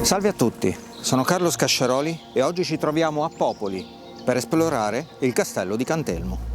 Salve a tutti, sono Carlo Scasciaroli e oggi ci troviamo a Popoli per esplorare il castello di Cantelmo.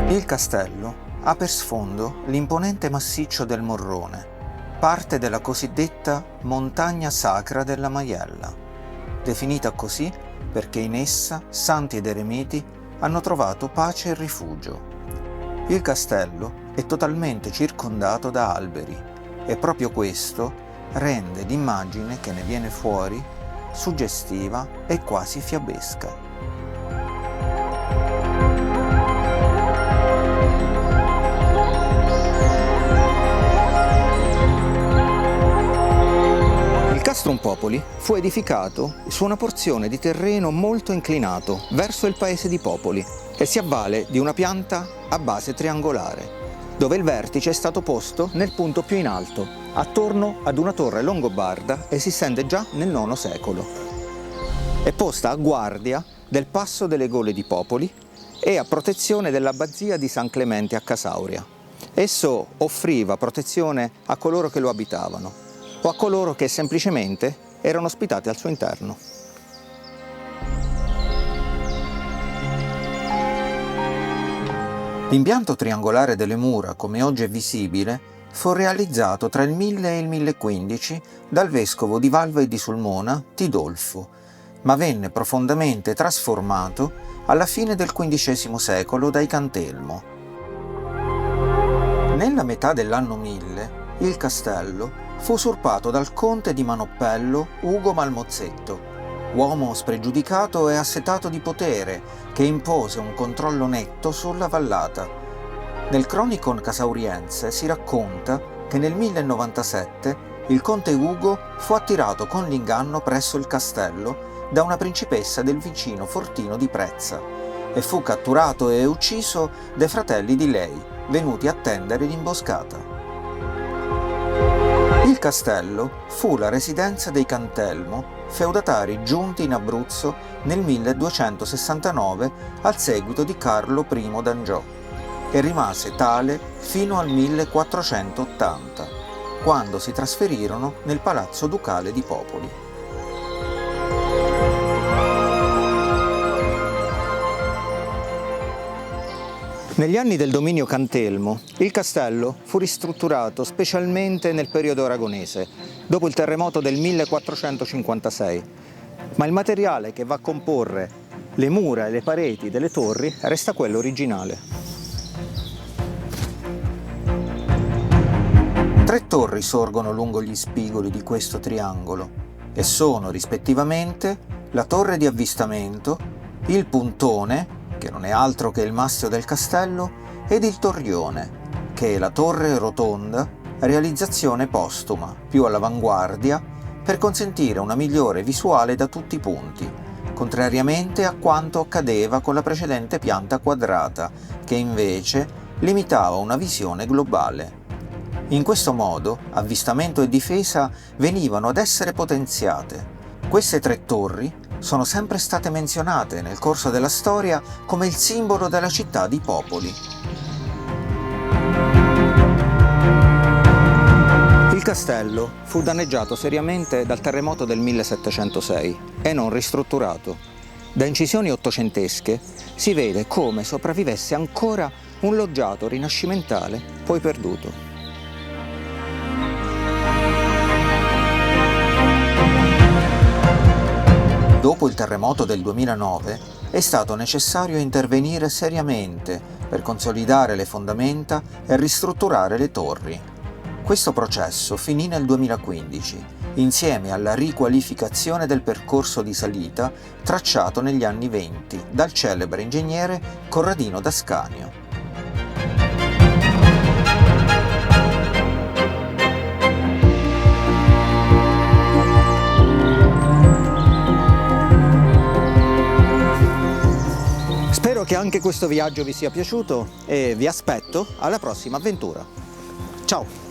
Il castello ha per sfondo l'imponente massiccio del Morrone, parte della cosiddetta Montagna Sacra della Maiella, definita così perché in essa santi ed eremiti hanno trovato pace e rifugio. Il castello è totalmente circondato da alberi e proprio questo rende l'immagine che ne viene fuori suggestiva e quasi fiabesca. Castrum Popoli fu edificato su una porzione di terreno molto inclinato verso il paese di Popoli e si avvale di una pianta a base triangolare, dove il vertice è stato posto nel punto più in alto, attorno ad una torre longobarda esistente già nel IX secolo. È posta a guardia del passo delle Gole di Popoli e a protezione dell'abbazia di San Clemente a Casauria. Esso offriva protezione a coloro che lo abitavano o a coloro che semplicemente erano ospitati al suo interno. L'impianto triangolare delle mura, come oggi è visibile, fu realizzato tra il 1000 e il 1015 dal vescovo di Valva e di Sulmona, Tidolfo, ma venne profondamente trasformato alla fine del XV secolo dai Cantelmo. Nella metà dell'anno 1000, il castello fu usurpato dal conte di Manoppello Ugo Malmozzetto, uomo spregiudicato e assetato di potere che impose un controllo netto sulla vallata. Nel Chronicon casauriense si racconta che nel 1097 il conte Ugo fu attirato con l'inganno presso il castello da una principessa del vicino fortino di Prezza e fu catturato e ucciso dai fratelli di lei, venuti a tendere l'imboscata. Il castello fu la residenza dei Cantelmo, feudatari giunti in Abruzzo nel 1269 al seguito di Carlo I d'Angiò e rimase tale fino al 1480, quando si trasferirono nel Palazzo Ducale di Popoli. Negli anni del dominio Cantelmo, il castello fu ristrutturato specialmente nel periodo aragonese, dopo il terremoto del 1456, ma il materiale che va a comporre le mura e le pareti delle torri resta quello originale. 3 torri sorgono lungo gli spigoli di questo triangolo e sono rispettivamente la torre di avvistamento, il puntone, che non è altro che il mastio del castello, ed il torrione, che è la torre rotonda, realizzazione postuma, più all'avanguardia, per consentire una migliore visuale da tutti i punti, contrariamente a quanto accadeva con la precedente pianta quadrata, che invece limitava una visione globale. In questo modo, avvistamento e difesa venivano ad essere potenziate. Queste 3 torri sono sempre state menzionate nel corso della storia come il simbolo della città di Popoli. Il castello fu danneggiato seriamente dal terremoto del 1706 e non ristrutturato. Da incisioni ottocentesche si vede come sopravvivesse ancora un loggiato rinascimentale poi perduto. Dopo il terremoto del 2009, è stato necessario intervenire seriamente per consolidare le fondamenta e ristrutturare le torri. Questo processo finì nel 2015, insieme alla riqualificazione del percorso di salita tracciato negli anni '20 dal celebre ingegnere Corradino D'Ascanio. Spero che anche questo viaggio vi sia piaciuto e vi aspetto alla prossima avventura. Ciao!